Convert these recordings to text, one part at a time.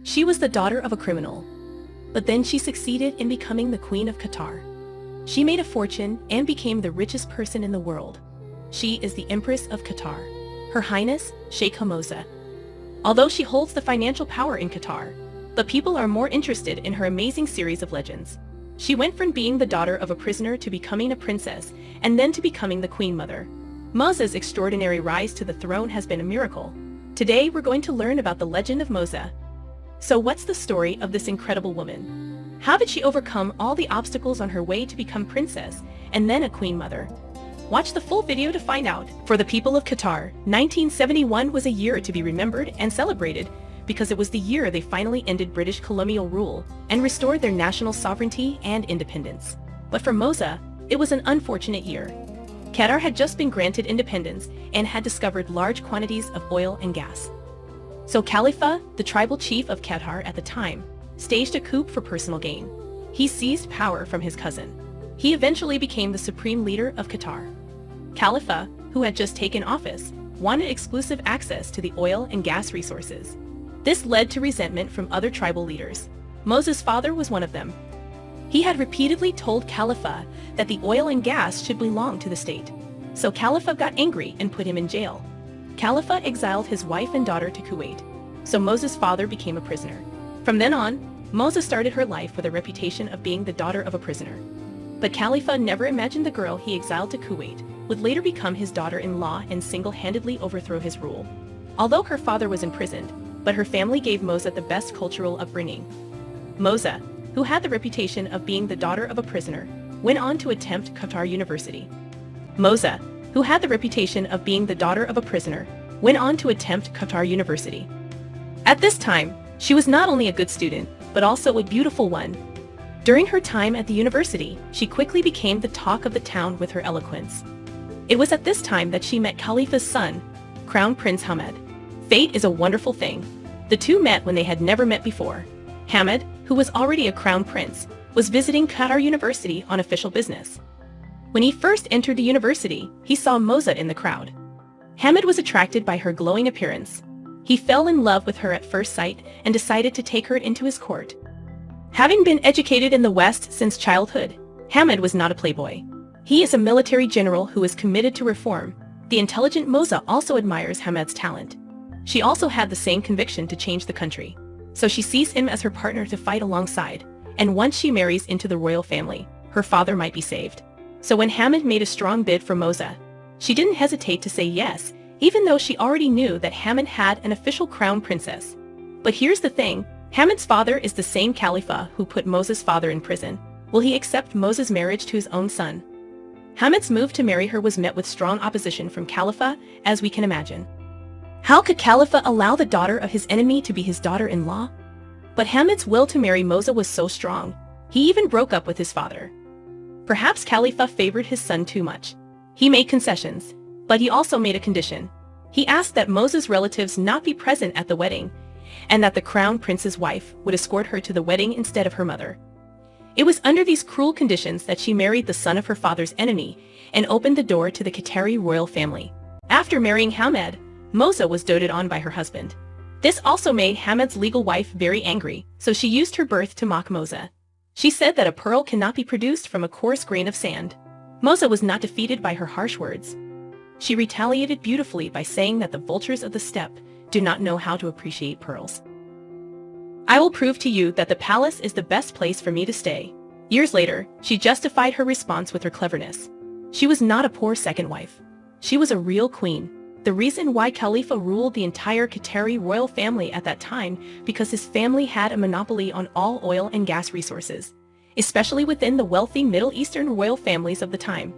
She was the daughter of a criminal, but then she succeeded in becoming the Queen of Qatar. She made a fortune and became the richest person in the world. She is the Empress of Qatar, Her Highness Sheikh Moza. Although she holds the financial power in Qatar, but people are more interested in her amazing series of legends. She went from being the daughter of a prisoner to becoming a princess, and then to becoming the Queen Mother. Moza's extraordinary rise to the throne has been a miracle. Today we're going to learn about the legend of Moza. So what's the story of this incredible woman? How did she overcome all the obstacles on her way to become princess and then a Queen Mother? Watch the full video to find out. For the people of Qatar, 1971 was a year to be remembered and celebrated because it was the year they finally ended British colonial rule and restored their national sovereignty and independence. But for Moza, it was an unfortunate year. Qatar had just been granted independence and had discovered large quantities of oil and gas. So Khalifa, the tribal chief of Qatar at the time, staged a coup for personal gain. He seized power from his cousin. He eventually became the supreme leader of Qatar. Khalifa, who had just taken office, wanted exclusive access to the oil and gas resources. This led to resentment from other tribal leaders. Moza's father was one of them. He had repeatedly told Khalifa that the oil and gas should belong to the state. So Khalifa got angry and put him in jail. Khalifa exiled his wife and daughter to Kuwait, so Moza's father became a prisoner. From then on, Moza started her life with a reputation of being the daughter of a prisoner. But Khalifa never imagined the girl he exiled to Kuwait would later become his daughter-in-law and single-handedly overthrow his rule. Although her father was imprisoned, but her family gave Moza the best cultural upbringing. Moza, who had the reputation of being the daughter of a prisoner, went on to attempt Qatar University. Moza, who had the reputation of being the daughter of a prisoner, went on to attempt Qatar University. At this time, she was not only a good student, but also a beautiful one. During her time at the university, she quickly became the talk of the town with her eloquence. It was at this time that she met Khalifa's son, Crown Prince Hamad. Fate is a wonderful thing. The two met when they had never met before. Hamad, who was already a crown prince, was visiting Qatar University on official business. When he first entered the university, he saw Moza in the crowd. Hamad was attracted by her glowing appearance. He fell in love with her at first sight and decided to take her into his court. Having been educated in the West since childhood, Hamad was not a playboy. He is a military general who is committed to reform. The intelligent Moza also admires Hamad's talent. She also had the same conviction to change the country. So she sees him as her partner to fight alongside, and once she marries into the royal family, her father might be saved. So when Hamad made a strong bid for Moza, she didn't hesitate to say yes, even though she already knew that Hamad had an official crown princess. But here's the thing, Hamad's father is the same Khalifa who put Moza's father in prison. Will he accept Moza's marriage to his own son? Hamad's move to marry her was met with strong opposition from Khalifa, as we can imagine. How could Khalifa allow the daughter of his enemy to be his daughter-in-law? But Hamad's will to marry Moza was so strong, he even broke up with his father. Perhaps Khalifa favored his son too much. He made concessions, but he also made a condition. He asked that Moza's relatives not be present at the wedding, and that the crown prince's wife would escort her to the wedding instead of her mother. It was under these cruel conditions that she married the son of her father's enemy and opened the door to the Qatari royal family. After marrying Hamad, Moza was doted on by her husband. This also made Hamad's legal wife very angry, so she used her birth to mock Moza. She said that a pearl cannot be produced from a coarse grain of sand. Moza was not defeated by her harsh words. She retaliated beautifully by saying that the vultures of the steppe do not know how to appreciate pearls. I will prove to you that the palace is the best place for me to stay. Years later, she justified her response with her cleverness. She was not a poor second wife. She was a real queen. The reason why Khalifa ruled the entire Qatari royal family at that time because his family had a monopoly on all oil and gas resources, especially within the wealthy Middle Eastern royal families of the time.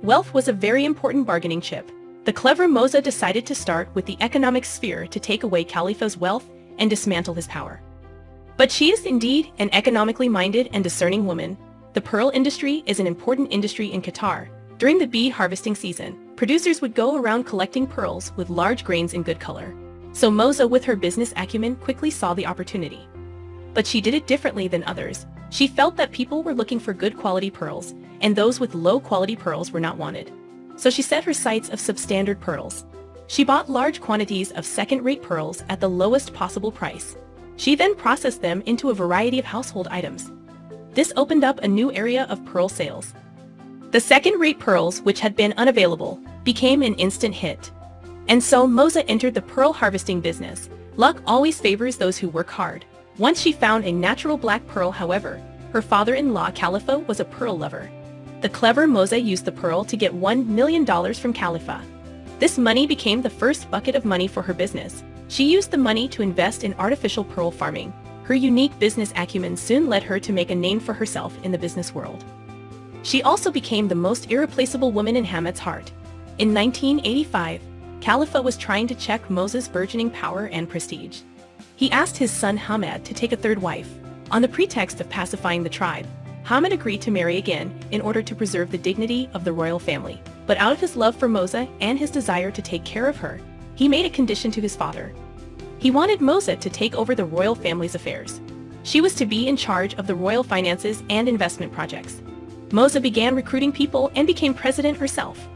Wealth was a very important bargaining chip. The clever Moza decided to start with the economic sphere to take away Khalifa's wealth and dismantle his power. But she is indeed an economically minded and discerning woman. The pearl industry is an important industry in Qatar. During the bead harvesting season, producers would go around collecting pearls with large grains in good color. So Moza, with her business acumen, quickly saw the opportunity. But she did it differently than others. She felt that people were looking for good quality pearls, and those with low quality pearls were not wanted. So she set her sights of substandard pearls. She bought large quantities of second-rate pearls at the lowest possible price. She then processed them into a variety of household items. This opened up a new area of pearl sales. The second-rate pearls, which had been unavailable, became an instant hit. And so Moza entered the pearl harvesting business. Luck always favors those who work hard. Once she found a natural black pearl, however, her father-in-law Khalifa was a pearl lover. The clever Moza used the pearl to get $1 million from Khalifa. This money became the first bucket of money for her business. She used the money to invest in artificial pearl farming. Her unique business acumen soon led her to make a name for herself in the business world. She also became the most irreplaceable woman in Hamad's heart. In 1985, Khalifa was trying to check Moza's burgeoning power and prestige. He asked his son Hamad to take a third wife. On the pretext of pacifying the tribe, Hamad agreed to marry again in order to preserve the dignity of the royal family. But out of his love for Moza and his desire to take care of her, he made a condition to his father. He wanted Moza to take over the royal family's affairs. She was to be in charge of the royal finances and investment projects. Moza began recruiting people and became president herself.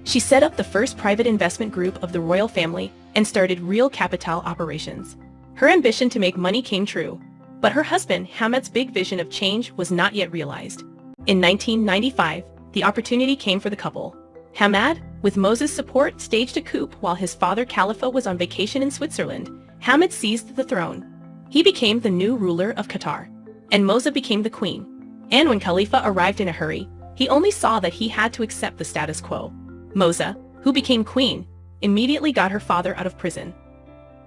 She set up the first private investment group of the royal family and started real capital operations. Her ambition to make money came true, but her husband Hamad's big vision of change was not yet realized. In 1995, the opportunity came for the couple. Hamad, with Moza's support, staged a coup while his father Khalifa was on vacation in Switzerland. Hamad seized the throne. He became the new ruler of Qatar, and Moza became the queen. And when Khalifa arrived in a hurry, he only saw that he had to accept the status quo. Moza, who became queen, immediately got her father out of prison.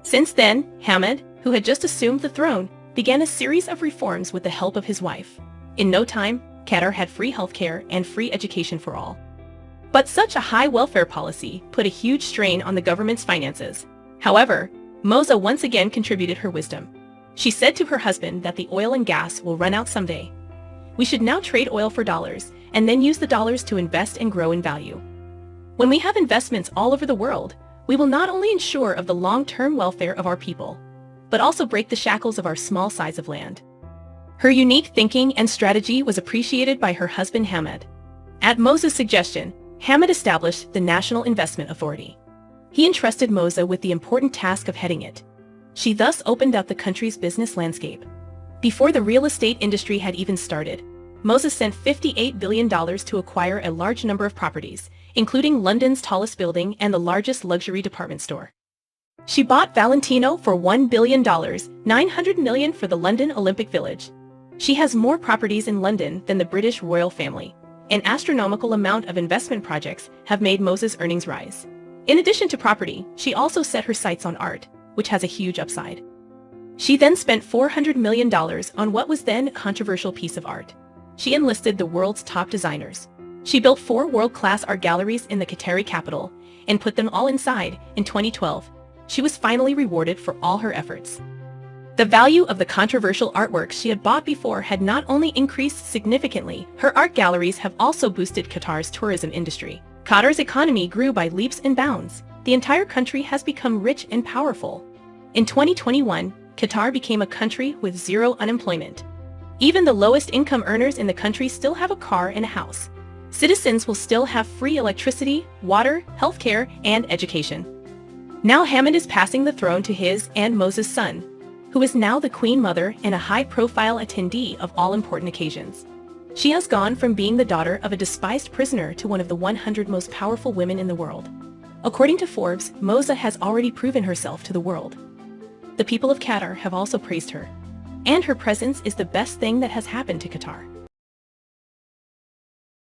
Since then, Hamad, who had just assumed the throne, began a series of reforms with the help of his wife. In no time, Qatar had free healthcare and free education for all. But such a high welfare policy put a huge strain on the government's finances. However, Moza once again contributed her wisdom. She said to her husband that the oil and gas will run out someday. We should now trade oil for dollars, and then use the dollars to invest and grow in value. When we have investments all over the world, we will not only ensure of the long-term welfare of our people, but also break the shackles of our small size of land. Her unique thinking and strategy was appreciated by her husband Hamad. At Moza's suggestion, Hamad established the National Investment Authority. He entrusted Moza with the important task of heading it. She thus opened up the country's business landscape. Before the real estate industry had even started, Moza sent $58 billion to acquire a large number of properties, including London's tallest building and the largest luxury department store. She bought Valentino for $1 billion, $900 million for the London Olympic Village. She has more properties in London than the British royal family. An astronomical amount of investment projects have made Moza's earnings rise. In addition to property, she also set her sights on art, which has a huge upside. She then spent $400 million on what was then a controversial piece of art. She enlisted the world's top designers. She built 4 world-class art galleries in the Qatari capital and put them all inside. In 2012, she was finally rewarded for all her efforts. The value of the controversial artworks she had bought before had not only increased significantly, her art galleries have also boosted Qatar's tourism industry. Qatar's economy grew by leaps and bounds. The entire country has become rich and powerful. In 2021, Qatar became a country with zero unemployment. Even the lowest income earners in the country still have a car and a house. Citizens will still have free electricity, water, healthcare, and education. Now Hamad is passing the throne to his and Moza's son, who is now the Queen Mother and a high-profile attendee of all important occasions. She has gone from being the daughter of a despised prisoner to one of the 100 most powerful women in the world. According to Forbes, Moza has already proven herself to the world. The people of Qatar have also praised her, and her presence is the best thing that has happened to Qatar.